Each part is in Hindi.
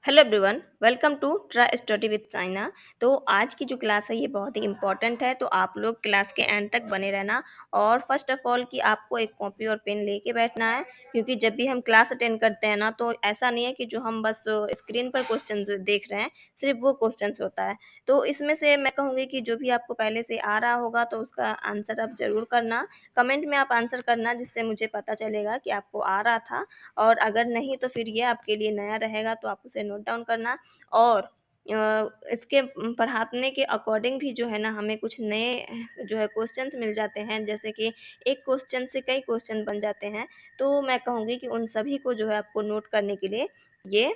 Hello everyone, welcome to try study with China. तो आज की जो क्लास है ये बहुत ही इंपॉर्टेंट है, तो आप लोग क्लास के एंड तक बने रहना। और फर्स्ट ऑफ ऑल कि आपको एक कॉपी और पेन लेके बैठना है, क्योंकि जब भी हम क्लास अटेंड करते हैं ना, तो ऐसा नहीं है कि जो हम बस स्क्रीन पर क्वेश्चन देख रहे हैं सिर्फ वो क्वेश्चन होता है। तो इसमें से मैं कहूँगी कि जो भी आपको पहले से आ रहा होगा तो उसका आंसर आप ज़रूर करना, कमेंट में आप आंसर करना, जिससे मुझे पता चलेगा कि आपको आ रहा था। और अगर नहीं तो फिर ये आपके लिए नया रहेगा, तो आप उसे नोट डाउन करना। और इसके पढ़ाने के अकॉर्डिंग भी जो है ना, हमें कुछ नए जो है क्वेश्चंस मिल जाते हैं, जैसे कि एक क्वेश्चन से कई क्वेश्चन बन जाते हैं। तो मैं कहूँगी कि उन सभी को जो है आपको नोट करने के लिए ये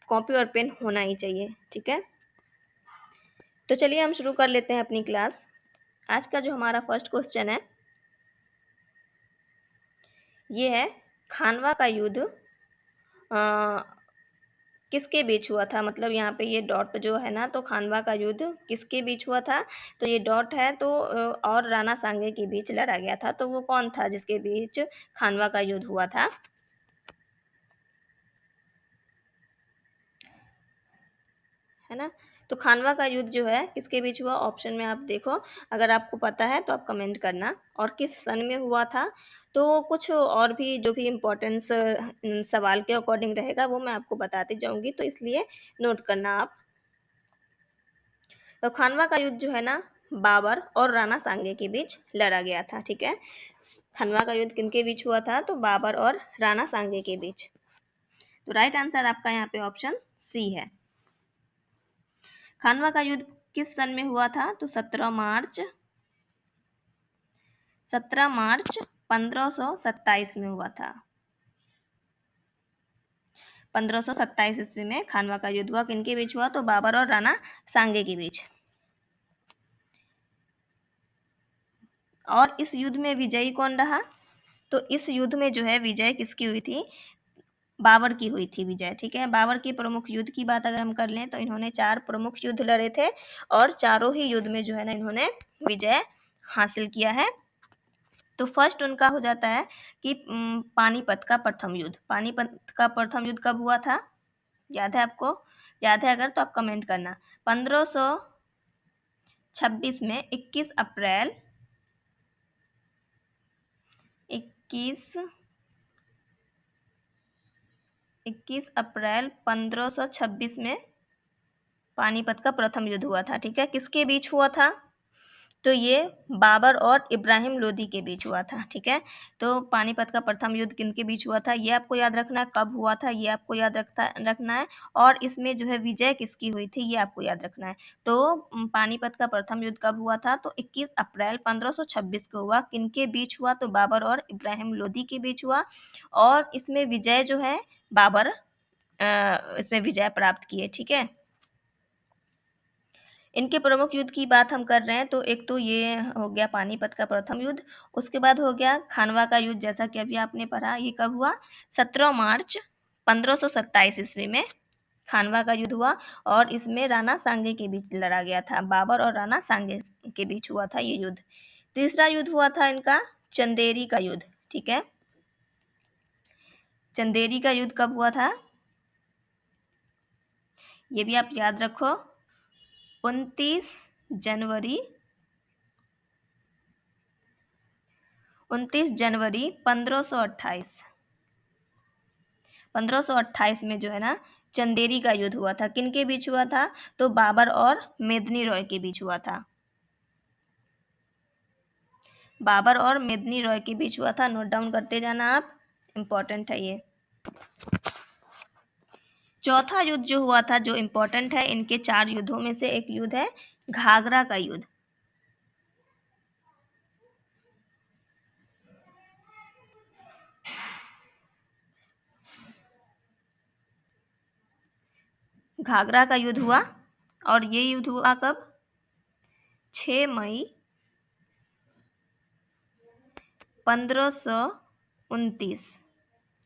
कॉपी और पेन होना ही चाहिए, ठीक है। तो चलिए हम शुरू कर लेते हैं अपनी क्लास। आज का जो हमारा फर्स्ट क्वेश्चन है ये है, खानवा का युद्ध किसके बीच हुआ था। मतलब यहाँ पे ये डॉट जो है ना, तो खानवा का युद्ध किसके बीच हुआ था। तो ये डॉट है, तो और राणा सांगे के बीच लड़ा गया था। तो वो कौन था जिसके बीच खानवा का युद्ध हुआ था। है ना। तो खानवा का युद्ध जो है किसके बीच हुआ, ऑप्शन में आप देखो। अगर आपको पता है तो आप कमेंट करना। और किस सन में हुआ था। तो कुछ और भी जो भी इम्पोर्टेंस सवाल के अकॉर्डिंग रहेगा वो मैं आपको बताती जाऊंगी, तो इसलिए नोट करना आप। तो खानवा का युद्ध जो है ना, बाबर और राणा सांगे के बीच लड़ा गया था, ठीक है। खानवा का युद्ध किनके बीच हुआ था, तो बाबर और राणा सांगे के बीच। तो राइट आंसर आपका यहाँ पे ऑप्शन सी है। खानवा का युद्ध किस सन में हुआ था, तो 17 मार्च 1527 में हुआ था। 1527 ईस्वी में खानवा का युद्ध हुआ। किनके बीच हुआ, तो बाबर और राणा सांगे के बीच। और इस युद्ध में विजयी कौन रहा, तो इस युद्ध में जो है विजय किसकी हुई थी, बाबर की हुई थी विजय, ठीक है। बाबर की प्रमुख युद्ध की बात अगर हम कर लें तो इन्होंने 4 प्रमुख युद्ध लड़े थे, और चारों ही युद्ध में जो है ना इन्होंने विजय हासिल किया है। तो फर्स्ट उनका हो जाता है कि पानीपत का प्रथम युद्ध। पानीपत का प्रथम युद्ध कब हुआ था, याद है आपको। याद है अगर तो आप कमेंट करना। 1526 में 21 अप्रैल 1526 में पानीपत का प्रथम युद्ध हुआ था, ठीक है। किसके बीच हुआ था, तो ये बाबर और इब्राहिम लोदी के बीच हुआ था, ठीक है। तो पानीपत का प्रथम युद्ध किनके बीच हुआ था, ये आपको याद रखना है। कब हुआ था ये आपको याद रखना है। और इसमें जो है विजय किसकी हुई थी ये आपको याद रखना है। तो पानीपत का प्रथम युद्ध कब हुआ था, तो 21 अप्रैल 1526 को हुआ। किनके बीच हुआ, तो बाबर और इब्राहिम लोदी के बीच हुआ। और इसमें विजय जो है बाबर इसमें विजय प्राप्त किए, ठीक है। इनके प्रमुख युद्ध की बात हम कर रहे हैं, तो एक तो ये हो गया पानीपत का प्रथम युद्ध। उसके बाद हो गया खानवा का युद्ध, जैसा कि अभी आपने पढ़ा। ये कब हुआ, 17 मार्च 1527 ईस्वी में खानवा का युद्ध हुआ। और इसमें राणा सांगे के बीच लड़ा गया था, बाबर और राणा सांगे के बीच हुआ था ये युद्ध। तीसरा युद्ध हुआ था इनका चंदेरी का युद्ध, ठीक है। चंदेरी का युद्ध कब हुआ था, ये भी आप याद रखो। 29 जनवरी 1528 में जो है ना चंदेरी का युद्ध हुआ था। किनके बीच हुआ था, तो बाबर और मेदिनी रॉय के बीच हुआ था। बाबर और मेदिनी रॉय के बीच हुआ था, नोट डाउन करते जाना आप, इम्पोर्टेंट है ये। चौथा युद्ध जो हुआ था, जो इम्पोर्टेंट है, इनके 4 युद्धों में से एक युद्ध है घाघरा का युद्ध। घाघरा का युद्ध हुआ, और ये युद्ध हुआ कब, 6 मई 1529,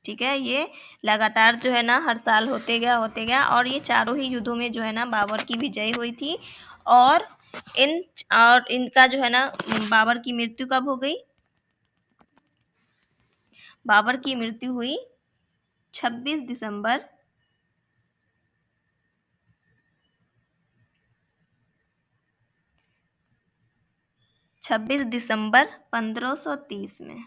ठीक है। ये लगातार जो है ना हर साल होते गया। और ये चारों ही युद्धों में जो है ना बाबर की विजय हुई थी। और इनका जो है ना बाबर की मृत्यु कब हो गई, बाबर की मृत्यु हुई 26 दिसंबर 26 दिसंबर 1530 में।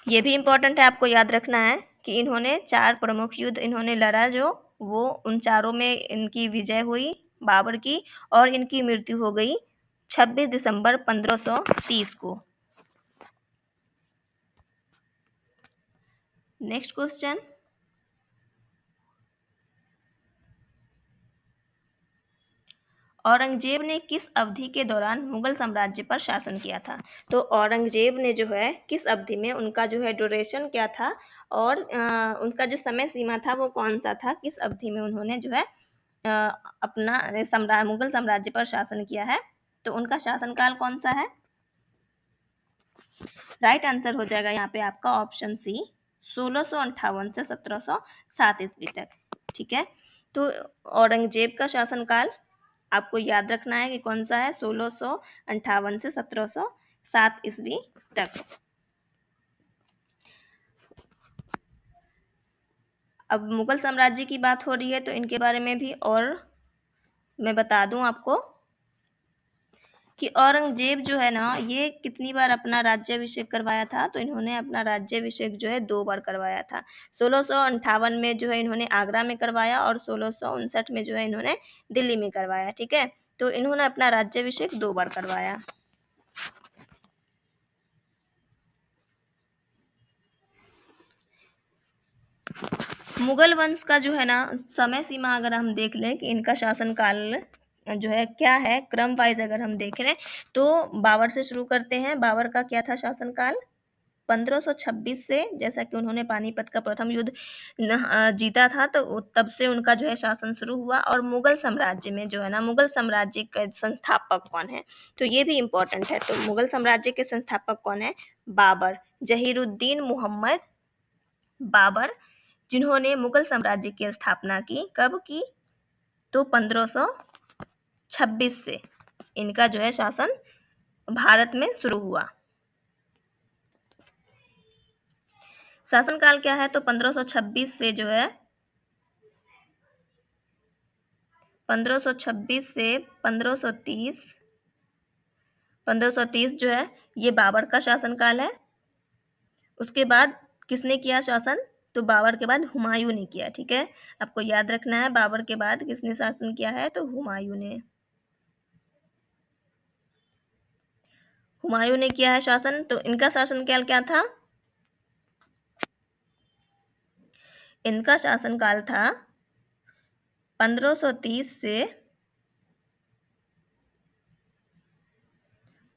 ये भी इम्पोर्टेंट है, आपको याद रखना है कि इन्होंने 4 प्रमुख युद्ध इन्होंने लड़ा, जो वो उन चारों में इनकी विजय हुई बाबर की, और इनकी मृत्यु हो गई 26 दिसंबर 1530 को। नेक्स्ट क्वेश्चन, औरंगजेब ने किस अवधि के दौरान मुगल साम्राज्य पर शासन किया था? तो औरंगजेब ने जो है किस अवधि में, उनका जो है ड्यूरेशन क्या था, और उनका जो समय सीमा था वो कौन सा था, किस अवधि में उन्होंने जो है अपना मुगल साम्राज्य पर शासन किया है? तो उनका शासनकाल कौन सा है? राइट आंसर हो जाएगा यहाँ पे आपका ऑप्शन सी, 1658 से 1707 ईस्वी तक। ठीक है, तो औरंगजेब का शासनकाल आपको याद रखना है कि कौन सा है, 1658 से 1707 ईस्वी तक। अब मुगल साम्राज्य की बात हो रही है तो इनके बारे में भी और मैं बता दूं आपको कि औरंगजेब जो है ना, ये कितनी बार अपना राज्याभिषेक करवाया था? तो इन्होंने अपना राज्याभिषेक जो है 2 बार करवाया था। 1658 में जो है इन्होंने आगरा में करवाया, और 1659 में जो है इन्होंने दिल्ली में करवाया। ठीक है, तो इन्होंने अपना राज्याभिषेक 2 बार करवाया। मुगल वंश का जो है ना समय सीमा अगर हम देख लें कि इनका शासनकाल जो है क्या है, क्रम वाइज अगर हम देख लें तो बाबर से शुरू करते हैं। बाबर का क्या था शासनकाल? 1526 से, जैसा कि उन्होंने पानीपत का प्रथम युद्ध जीता था, तो तब से उनका जो है शासन शुरू हुआ। और मुगल साम्राज्य में जो है ना, मुगल साम्राज्य के संस्थापक कौन है? तो ये भी इम्पोर्टेंट है। तो मुगल साम्राज्य के संस्थापक कौन है? बाबर, जहीरुद्दीन मोहम्मद बाबर, जिन्होंने मुगल साम्राज्य की स्थापना की। कब की? तो 1526 से इनका जो है शासन भारत में शुरू हुआ। शासनकाल क्या है? तो 1526 से जो है 1526 से 1530, 1530 जो है ये बाबर का शासनकाल है। उसके बाद किसने किया शासन? तो बाबर के बाद हुमायूं ने किया। ठीक है, आपको याद रखना है, बाबर के बाद किसने शासन किया है? तो हुमायूं ने। हुमायूं ने किया है शासन। तो इनका शासनकाल क्या था? इनका शासनकाल था 1530 से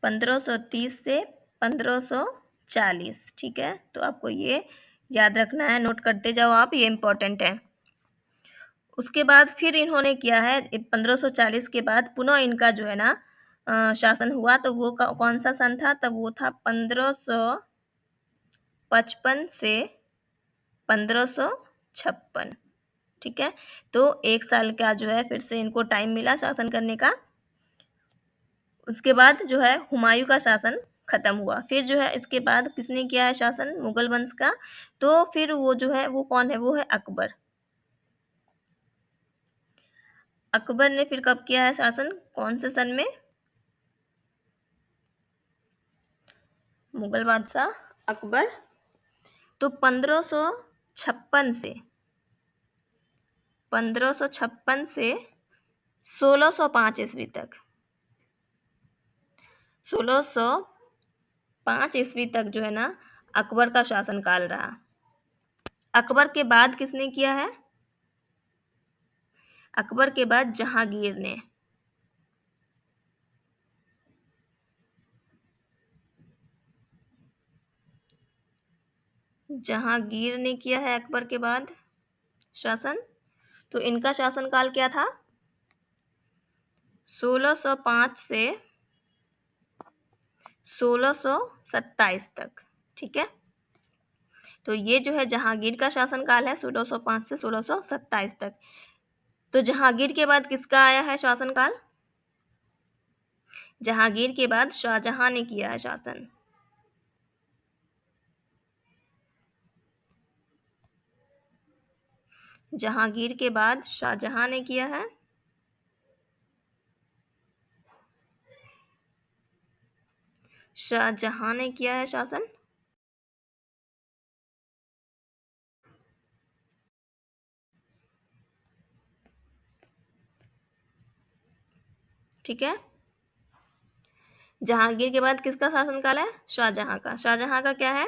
1540। ठीक है, तो आपको ये याद रखना है, नोट करते जाओ आप, ये इम्पोर्टेंट है। उसके बाद फिर इन्होंने किया है 1540 के बाद पुनः इनका जो है ना शासन हुआ। तो वो कौन सा सन था? तब वो था 1555 से 1556। ठीक है, तो 1 साल का जो है फिर से इनको टाइम मिला शासन करने का। उसके बाद जो है हुमायूं का शासन खत्म हुआ। फिर जो है इसके बाद किसने किया है शासन मुगल वंश का? तो फिर वो जो है वो कौन है? वो है अकबर। अकबर ने फिर कब किया है शासन, कौन से सन में? मुगल बादशाह अकबर। तो 1556 से 1556 से 1605 ईस्वी तक, 1605 ईस्वी तक जो है ना अकबर का शासनकाल रहा। अकबर के बाद किसने किया है? अकबर के बाद जहांगीर ने। जहांगीर ने किया है अकबर के बाद शासन। तो इनका शासनकाल क्या था? 1605 से 1627 तक। ठीक है, तो ये जो है जहांगीर का शासनकाल है 1605 से 1627 तक। तो जहांगीर के बाद किसका आया है शासनकाल? जहांगीर के बाद शाहजहां ने किया है शासन। जहांगीर के बाद शाहजहां ने किया है। शाहजहां ने किया है शासन। ठीक है, जहांगीर के बाद किसका शासनकाल है? शाहजहां का। शाहजहां का क्या है?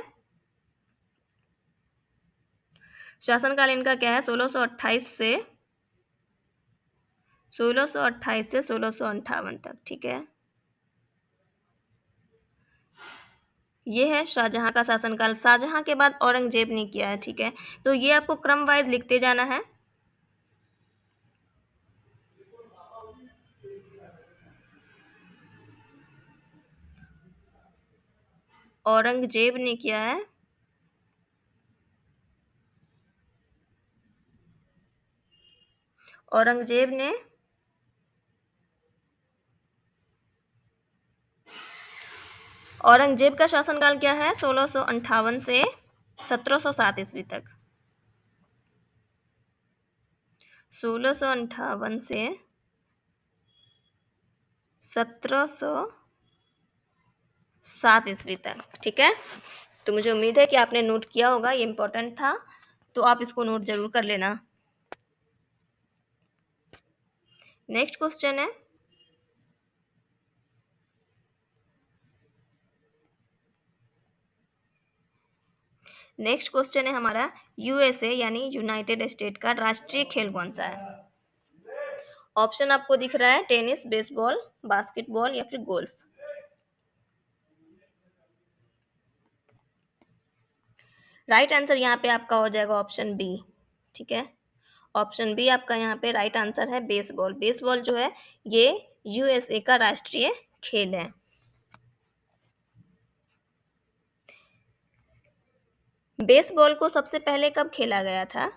शासनकाल इनका क्या है? 1628 से 1658 तक। ठीक है, ये है शाहजहां का शासनकाल। शाहजहां के बाद औरंगजेब ने किया है। ठीक है, तो ये आपको क्रम वाइज लिखते जाना है। औरंगजेब ने किया है। औरंगजेब ने औरंगजेब का शासनकाल क्या है? 1658 से 1707 ईस्वी तक। 1658 से 1707 ईस्वी तक। ठीक है, तो मुझे उम्मीद है कि आपने नोट किया होगा, ये इंपॉर्टेंट था, तो आप इसको नोट जरूर कर लेना। नेक्स्ट क्वेश्चन है, हमारा यूएसए यानी यूनाइटेड स्टेट का राष्ट्रीय खेल कौन सा है? ऑप्शन आपको दिख रहा है, टेनिस, बेसबॉल, बास्केटबॉल या फिर गोल्फ। राइट आंसर यहाँ पे आपका हो जाएगा ऑप्शन बी। ठीक है, ऑप्शन बी आपका यहाँ पे राइट आंसर है, बेसबॉल। बेसबॉल जो है ये यूएसए का राष्ट्रीय खेल है। बेसबॉल को सबसे पहले कब खेला गया था?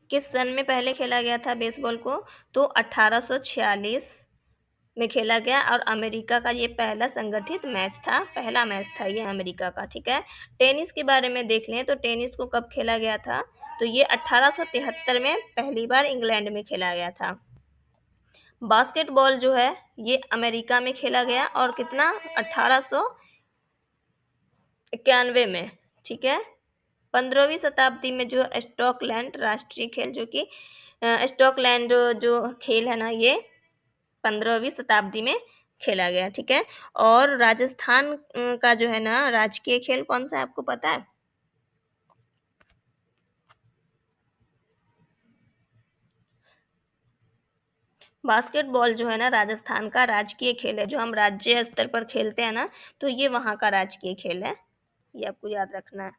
किस सन में पहले खेला गया था बेसबॉल को? तो 1846 में खेला गया, और अमेरिका का ये पहला संगठित मैच था, पहला मैच था ये अमेरिका का। ठीक है, टेनिस के बारे में देख लें तो टेनिस को कब खेला गया था? तो ये 1873 में पहली बार इंग्लैंड में खेला गया था। बास्केटबॉल जो है ये अमेरिका में खेला गया, और कितना? 1891 में। ठीक है, 15वीं शताब्दी में जो स्टॉकलैंड राष्ट्रीय खेल, जो कि स्टॉकलैंड जो खेल है ना, ये 15वीं शताब्दी में खेला गया। ठीक है, और राजस्थान का जो है ना राजकीय खेल कौन सा है, आपको पता है? बास्केटबॉल जो है ना राजस्थान का राजकीय खेल है, जो हम राज्य स्तर पर खेलते हैं ना, तो ये वहाँ का राजकीय खेल है, ये आपको याद रखना है।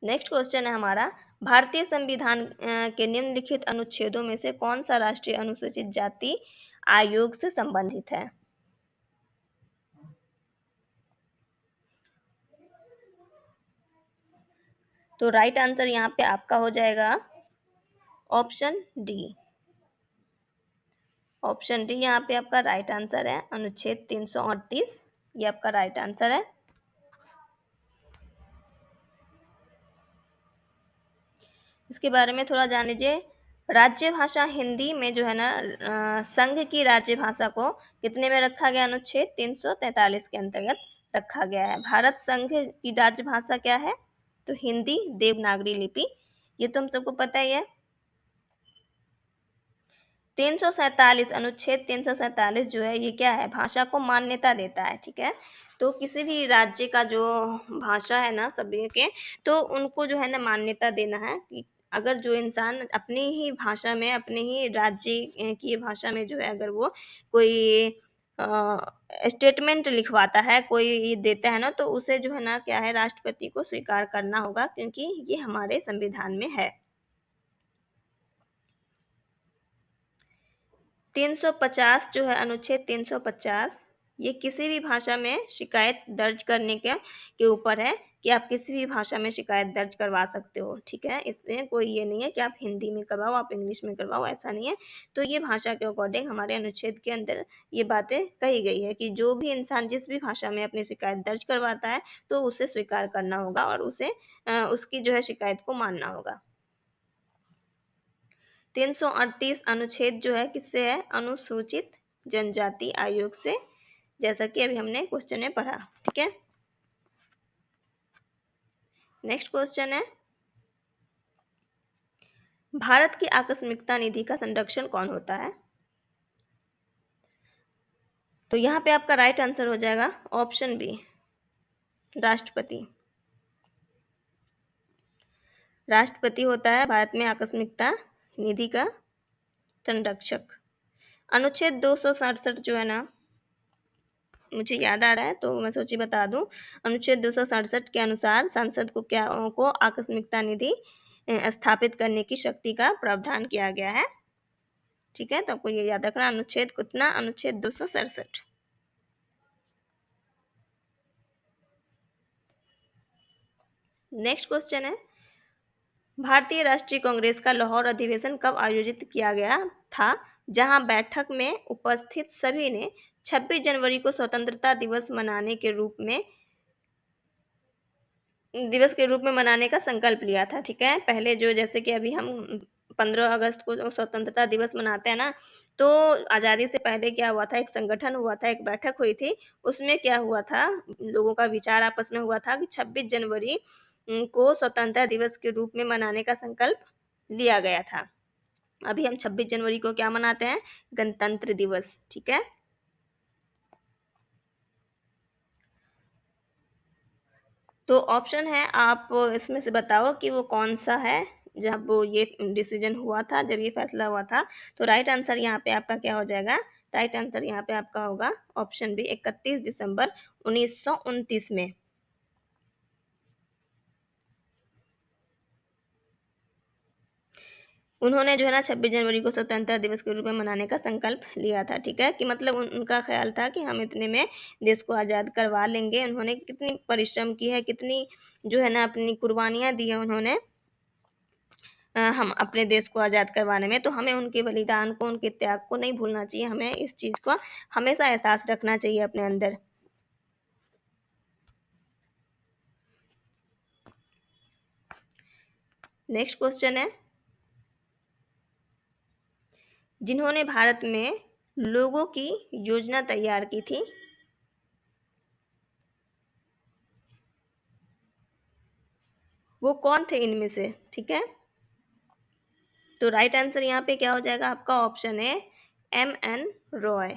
नेक्स्ट क्वेश्चन है हमारा, भारतीय संविधान के निम्नलिखित अनुच्छेदों में से कौन सा राष्ट्रीय अनुसूचित जाति आयोग से संबंधित है? तो राइट आंसर यहाँ पे आपका हो जाएगा ऑप्शन डी। ऑप्शन डी यहाँ पे आपका राइट आंसर है, अनुच्छेद 338, ये आपका राइट आंसर है। इसके बारे में थोड़ा जान लीजिए। राज्य भाषा हिंदी में जो है ना संघ की राज्य भाषा को कितने में रखा गया? अनुच्छेद 343 के अंतर्गत रखा गया है। भारत संघ की राज्य भाषा क्या है? तो हिंदी देवनागरी लिपि, ये तो हम सबको पता ही है। 347 अनुच्छेद 347 जो है ये क्या है? भाषा को मान्यता देता है। ठीक है, तो किसी भी राज्य का जो भाषा है ना सभी के, तो उनको जो है ना मान्यता देना है कि अगर जो इंसान अपनी ही भाषा में, अपने ही राज्य की भाषा में जो है अगर वो कोई स्टेटमेंट लिखवाता है, कोई ये देता है ना, तो उसे जो है ना क्या है, राष्ट्रपति को स्वीकार करना होगा, क्योंकि ये हमारे संविधान में है। 350 जो है, अनुच्छेद 350, ये किसी भी भाषा में शिकायत दर्ज करने के ऊपर है कि आप किसी भी भाषा में शिकायत दर्ज करवा सकते हो। ठीक है, इसमें कोई ये नहीं है कि आप हिंदी में करवाओ, आप इंग्लिश में करवाओ, ऐसा नहीं है। तो ये भाषा के अकॉर्डिंग हमारे अनुच्छेद के अंदर ये बातें कही गई है कि जो भी इंसान जिस भी भाषा में अपनी शिकायत दर्ज करवाता है, तो उसे स्वीकार करना होगा और उसे उसकी जो है शिकायत को मानना होगा। 338 अनुच्छेद जो है किससे है? अनुसूचित जनजाति आयोग से, जैसा कि अभी हमने क्वेश्चन में पढ़ा। ठीक है, नेक्स्ट क्वेश्चन है, भारत की आकस्मिकता निधि का संरक्षण कौन होता है? तो यहाँ पे आपका राइट आंसर हो जाएगा ऑप्शन बी, राष्ट्रपति। राष्ट्रपति होता है भारत में आकस्मिकता निधि का संरक्षक। अनुच्छेद 267 जो है ना, मुझे याद आ रहा है तो मैं सोची बता दूं। अनुच्छेद 267 के अनुसार सांसद को आकस्मिकता निधि स्थापित करने की शक्ति का प्रावधान किया गया है। ठीक है, तो आपको ये याद रखना। अनुच्छेद कितना? अनुच्छेद 267। नेक्स्ट क्वेश्चन है, भारतीय राष्ट्रीय कांग्रेस का लाहौर अधिवेशन कब आयोजित किया गया था, जहां बैठक में उपस्थित सभी ने 26 जनवरी को स्वतंत्रता दिवस के रूप में मनाने का संकल्प लिया था। ठीक है, पहले जो जैसे कि अभी हम 15 अगस्त को स्वतंत्रता दिवस मनाते हैं ना, तो आज़ादी से पहले क्या हुआ था, एक संगठन हुआ था, एक बैठक हुई थी। उसमें क्या हुआ था, लोगों का विचार आपस में हुआ था कि 26 जनवरी को स्वतंत्रता दिवस के रूप में मनाने का संकल्प लिया गया था। अभी हम 26 जनवरी को क्या मनाते हैं? गणतंत्र दिवस। ठीक है, तो ऑप्शन है, आप इसमें से बताओ कि वो कौन सा है जब वो ये डिसीजन हुआ था, जब ये फैसला हुआ था। तो राइट आंसर यहाँ पे आपका क्या हो जाएगा? राइट आंसर यहाँ पे आपका होगा ऑप्शन बी, 31 दिसंबर 1929 में। उन्होंने जो है ना 26 जनवरी को स्वतंत्रता दिवस के रूप में मनाने का संकल्प लिया था। ठीक है, कि मतलब उनका ख्याल था कि हम इतने में देश को आज़ाद करवा लेंगे। उन्होंने कितनी परिश्रम की है, कितनी जो है ना अपनी कुर्बानियाँ दी है उन्होंने हम अपने देश को आज़ाद करवाने में। तो हमें उनके बलिदान को, उनके त्याग को नहीं भूलना चाहिए। हमें इस चीज़ का हमेशा एहसास रखना चाहिए अपने अंदर। नेक्स्ट क्वेश्चन है, जिन्होंने भारत में लोगों की योजना तैयार की थी, वो कौन थे इनमें से? ठीक है, तो राइट आंसर यहाँ पे क्या हो जाएगा आपका? ऑप्शन है M.N. रॉय।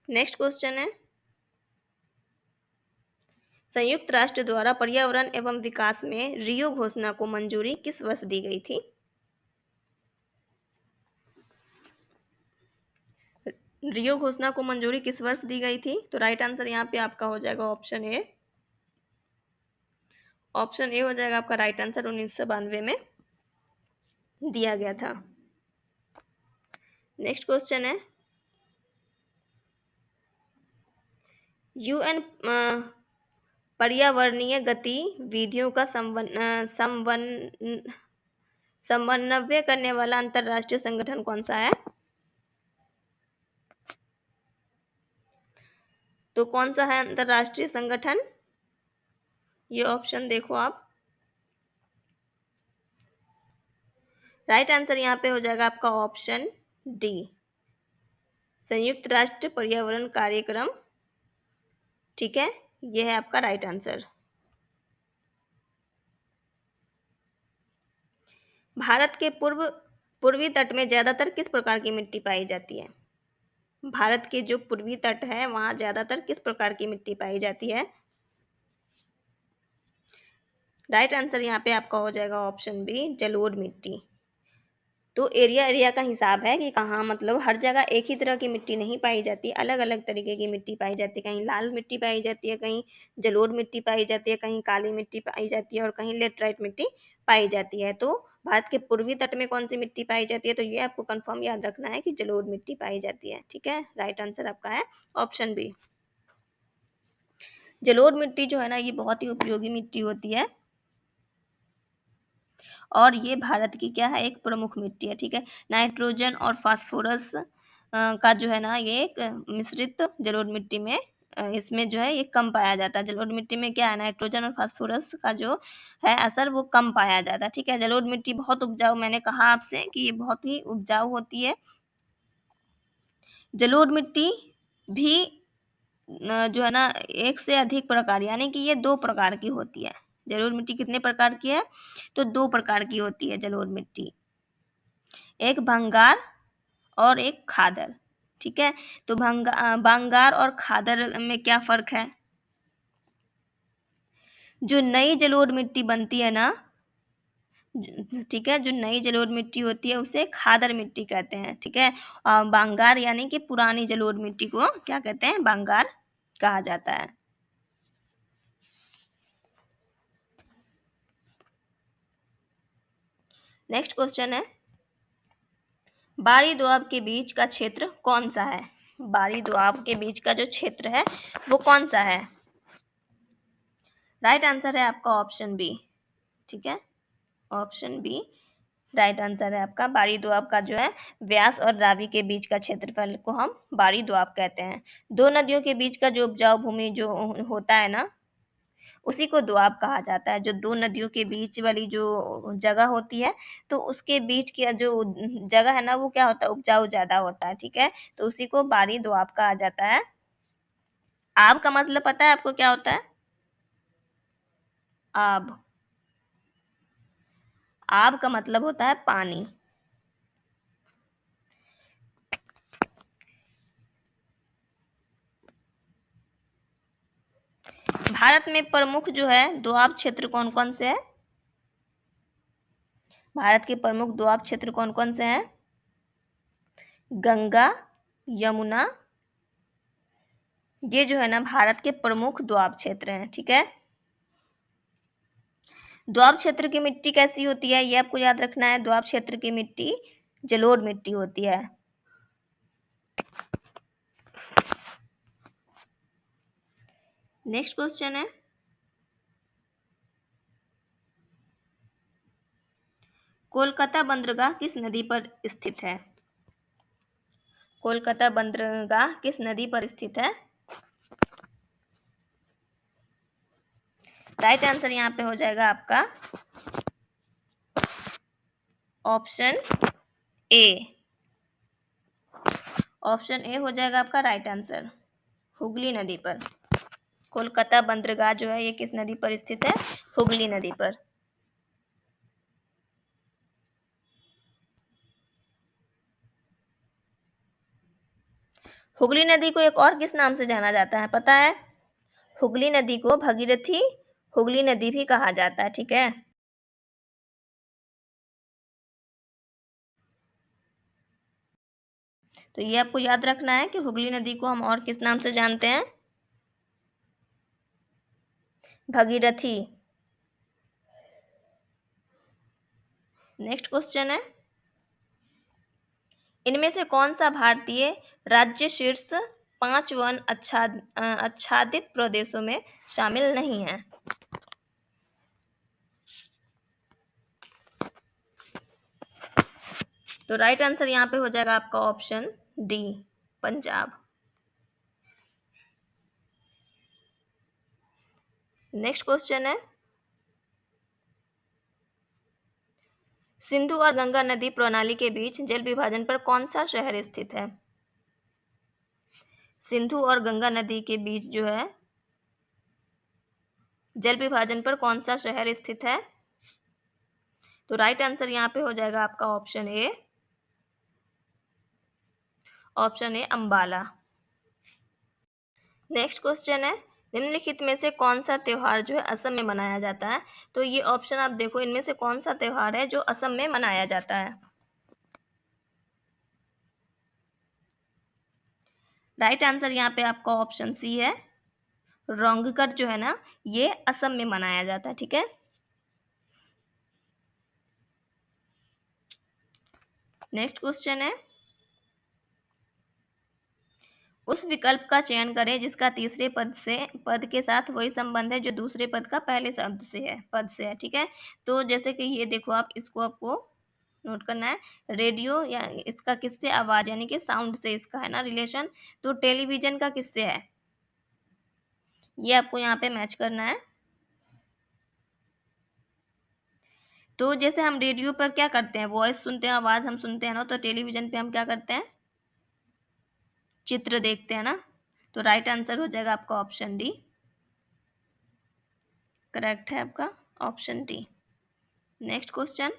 नेक्स्ट क्वेश्चन है, संयुक्त राष्ट्र द्वारा पर्यावरण एवं विकास में रियो घोषणा को मंजूरी किस वर्ष दी गई थी? रियो घोषणा को मंजूरी किस वर्ष दी गई थी? तो राइट आंसर यहाँ पे आपका हो जाएगा ऑप्शन ए। ऑप्शन ए हो जाएगा आपका राइट आंसर, 1992 में दिया गया था। नेक्स्ट क्वेश्चन है, यूएन पर्यावरणीय गतिविधियों का समन्वय करने वाला अंतरराष्ट्रीय संगठन कौन सा है? तो कौन सा है अंतरराष्ट्रीय संगठन? ये ऑप्शन देखो आप। राइट आंसर यहाँ पे हो जाएगा आपका ऑप्शन डी, संयुक्त राष्ट्र पर्यावरण कार्यक्रम। ठीक है, ये है आपका राइट आंसर। भारत के पूर्वी तट में ज्यादातर किस प्रकार की मिट्टी पाई जाती है? भारत के जो पूर्वी तट है वहां ज्यादातर किस प्रकार की मिट्टी पाई जाती है? राइट आंसर यहाँ पे आपका हो जाएगा ऑप्शन बी, जलोढ़ मिट्टी। तो एरिया एरिया का हिसाब है कि कहाँ, मतलब हर जगह एक ही तरह की मिट्टी नहीं पाई जाती, अलग अलग तरीके की मिट्टी पाई जाती है। कहीं लाल मिट्टी पाई जाती है, कहीं जलोढ़ मिट्टी पाई जाती है, कहीं काली मिट्टी पाई जाती है और कहीं लेटराइट मिट्टी पाई जाती है। तो भारत के पूर्वी तट में कौन सी मिट्टी पाई जाती है? तो ये आपको कंफर्म याद रखना है कि जलोढ़ मिट्टी पाई जाती है। ठीक है, राइट आंसर आपका है ऑप्शन बी। जलोढ़ मिट्टी जो है ना, ये बहुत ही उपयोगी मिट्टी होती है और ये भारत की क्या है, एक प्रमुख मिट्टी है। ठीक है, नाइट्रोजन और फास्फोरस का जो है ना, ये एक मिश्रित जलोढ़ मिट्टी में इसमें जो है ये कम पाया जाता है। जलोढ़ मिट्टी में क्या है, नाइट्रोजन और फास्फोरस का जो है असर वो कम पाया जाता है। ठीक है, जलोढ़ मिट्टी बहुत उपजाऊ, मैंने कहा आपसे कि ये बहुत ही उपजाऊ होती है। जलोढ़ मिट्टी भी जो है ना एक से अधिक प्रकार, यानी कि ये 2 प्रकार की होती है। जलोढ़ मिट्टी कितने प्रकार की है, तो 2 प्रकार की होती है जलोढ़ मिट्टी, एक भंगार और एक खादर। ठीक है, तो भंगार और खादर में क्या फर्क है। जो नई जलोढ़ मिट्टी बनती है ना, ठीक है, जो नई जलोढ़ मिट्टी होती है उसे खादर मिट्टी कहते हैं। ठीक है, और भंगार यानी कि पुरानी जलोढ़ मिट्टी को क्या कहते हैं, भंगार कहा जाता है। नेक्स्ट क्वेश्चन है, बारी दोआब के बीच का क्षेत्र कौन सा है। बारी दोआब के बीच का जो क्षेत्र है वो कौन सा है। राइट आंसर है आपका ऑप्शन बी। ठीक है, ऑप्शन बी राइट आंसर है आपका। बारी दोआब का जो है व्यास और रावी के बीच का क्षेत्रफल को हम बारी दोआब कहते हैं। दो नदियों के बीच का जो उपजाऊ भूमि जो होता है ना, उसी को दोआब कहा जाता है। जो दो नदियों के बीच वाली जो जगह होती है, तो उसके बीच की जो जगह है ना वो क्या होता है, उपजाऊ ज्यादा होता है। ठीक है, तो उसी को बारी दोआब कहा जाता है। आब का मतलब पता है आपको क्या होता है, आब, आब का मतलब होता है पानी। भारत में प्रमुख जो है दोआब क्षेत्र कौन कौन से है। भारत के प्रमुख दोआब क्षेत्र कौन कौन से हैं, गंगा, यमुना, ये जो है ना भारत के प्रमुख दोआब क्षेत्र हैं। ठीक है, दोआब क्षेत्र की मिट्टी कैसी होती है, ये आपको याद रखना है। दोआब क्षेत्र की मिट्टी जलोढ़ मिट्टी होती है। नेक्स्ट क्वेश्चन है, कोलकाता बंदरगाह किस नदी पर स्थित है। कोलकाता बंदरगाह किस नदी पर स्थित है। राइट आंसर यहाँ पे हो जाएगा आपका ऑप्शन ए। ऑप्शन ए हो जाएगा आपका राइट आंसर, हुगली नदी पर। कोलकाता बंदरगाह जो है ये किस नदी पर स्थित है, हुगली नदी पर। हुगली नदी को एक और किस नाम से जाना जाता है पता है, हुगली नदी को भगीरथी हुगली नदी भी कहा जाता है। ठीक है, तो ये आपको याद रखना है कि हुगली नदी को हम और किस नाम से जानते हैं, भगीरथी। नेक्स्ट क्वेश्चन है, इनमें से कौन सा भारतीय राज्य शीर्ष 5 वन आच्छादित प्रदेशों में शामिल नहीं है। तो राइट आंसर यहाँ पे हो जाएगा आपका option D, Punjab. Next question है, सिंधु और गंगा नदी प्रणाली के बीच जल विभाजन पर कौन सा शहर स्थित है। सिंधु और गंगा नदी के बीच जो है जल विभाजन पर कौन सा शहर स्थित है। तो राइट आंसर यहाँ पे हो जाएगा आपका option A, option A Ambala. Next question है, निम्नलिखित में से कौन सा त्योहार जो है असम में मनाया जाता है। तो ये ऑप्शन आप देखो, इनमें से कौन सा त्योहार है जो असम में मनाया जाता है। राइट आंसर यहाँ पे आपका ऑप्शन सी है, रोंगकर जो है ना ये असम में मनाया जाता है। ठीक है, नेक्स्ट क्वेश्चन है, उस विकल्प का चयन करें जिसका तीसरे पद के साथ वही संबंध है जो दूसरे पद का पहले शब्द से है, पद से है। ठीक है, तो जैसे कि ये देखो, आप इसको आपको नोट करना है, रेडियो या इसका किससे, आवाज यानी कि साउंड से इसका है ना रिलेशन। तो टेलीविजन का किससे है, ये आपको यहाँ पे मैच करना है। तो जैसे हम रेडियो पर क्या करते हैं, वॉइस सुनते हैं, आवाज़ हम सुनते हैं ना, तो टेलीविज़न पे हम क्या करते हैं, चित्र देखते हैं ना। तो राइट आंसर हो जाएगा आपका ऑप्शन डी। करेक्ट है आपका ऑप्शन डी। नेक्स्ट क्वेश्चन,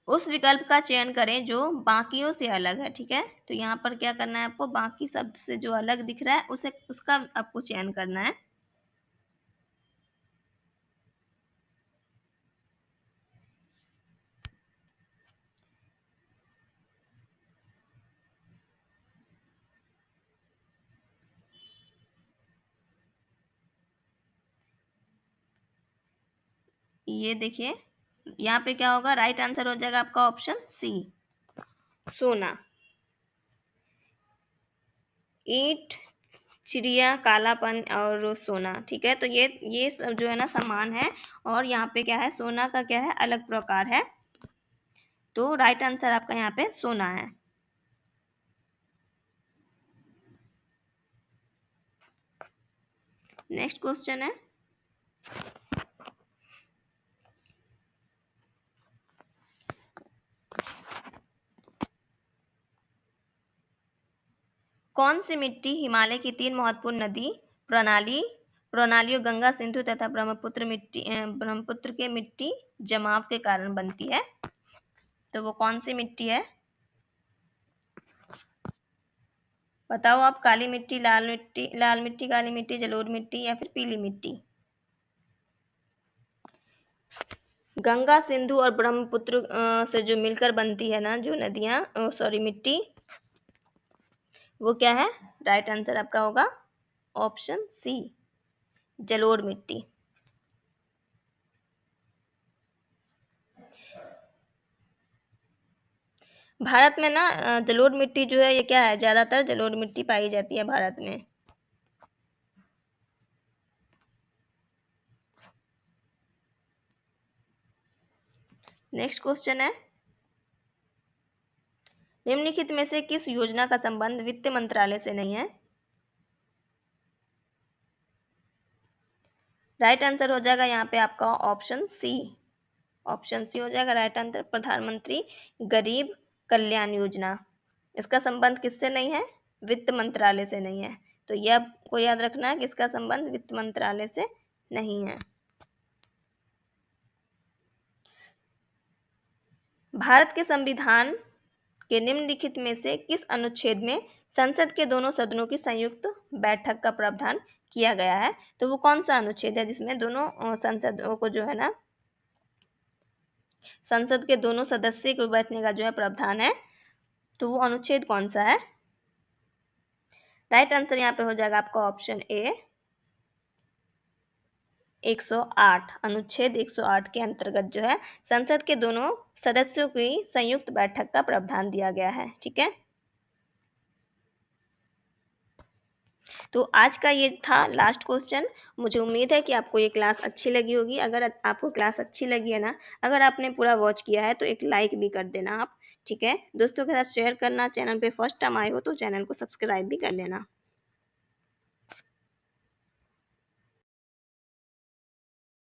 उस विकल्प का चयन करें जो बाकियों से अलग है। ठीक है, तो यहाँ पर क्या करना है आपको, बाकी शब्द से जो अलग दिख रहा है उसे उसका आपको चयन करना है। ये देखिए, यहाँ पे क्या होगा, राइट आंसर हो जाएगा आपका ऑप्शन सी, सोना। ईंट, चिड़िया, कालापन और सोना। ठीक है, तो ये सब जो है ना समान है, और यहाँ पे क्या है, सोना का क्या है, अलग प्रकार है। तो राइट आंसर आपका यहाँ पे सोना है। नेक्स्ट क्वेश्चन है, कौन सी मिट्टी हिमालय की 3 महत्वपूर्ण नदी प्रणालियों गंगा, सिंधु तथा ब्रह्मपुत्र के मिट्टी जमाव के कारण बनती है। तो वो कौन सी मिट्टी है, बताओ आप। काली मिट्टी, लाल मिट्टी, काली मिट्टी, जलोढ़ मिट्टी या फिर पीली मिट्टी। गंगा, सिंधु और ब्रह्मपुत्र से जो मिलकर बनती है ना जो नदियाँ, सॉरी मिट्टी, वो क्या है, राइट आंसर आपका होगा ऑप्शन सी, जलोढ़ मिट्टी। भारत में ना जलोढ़ मिट्टी जो है, ये क्या है, ज्यादातर जलोढ़ मिट्टी पाई जाती है भारत में। नेक्स्ट क्वेश्चन है, निम्नलिखित में से किस योजना का संबंध वित्त मंत्रालय से नहीं है। राइट आंसर हो जाएगा यहाँ पे आपका ऑप्शन सी, ऑप्शन सी हो जाएगा राइट आंसर, प्रधानमंत्री गरीब कल्याण योजना। इसका संबंध किससे नहीं है, वित्त मंत्रालय से नहीं है। तो यह आपको याद रखना है कि इसका संबंध वित्त मंत्रालय से नहीं है। भारत के संविधान के निम्नलिखित में से किस अनुच्छेद में संसद के दोनों सदनों की संयुक्त बैठक का प्रावधान किया गया है। तो वो कौन सा अनुच्छेद है जिसमें दोनों संसदों को जो है ना, संसद के दोनों सदस्य को बैठने का जो है प्रावधान है, तो वो अनुच्छेद कौन सा है। राइट आंसर यहाँ पे हो जाएगा आपका ऑप्शन ए, 108। अनुच्छेद 108 के अंतर्गत जो है संसद के दोनों सदस्यों की संयुक्त बैठक का प्रावधान दिया गया है। ठीक है, तो आज का ये था लास्ट क्वेश्चन। मुझे उम्मीद है कि आपको ये क्लास अच्छी लगी होगी। अगर आपको क्लास अच्छी लगी है ना, अगर आपने पूरा वॉच किया है तो एक लाइक भी कर देना आप। ठीक है, दोस्तों के साथ शेयर करना, चैनल पे फर्स्ट टाइम आए हो तो चैनल को सब्सक्राइब भी कर लेना।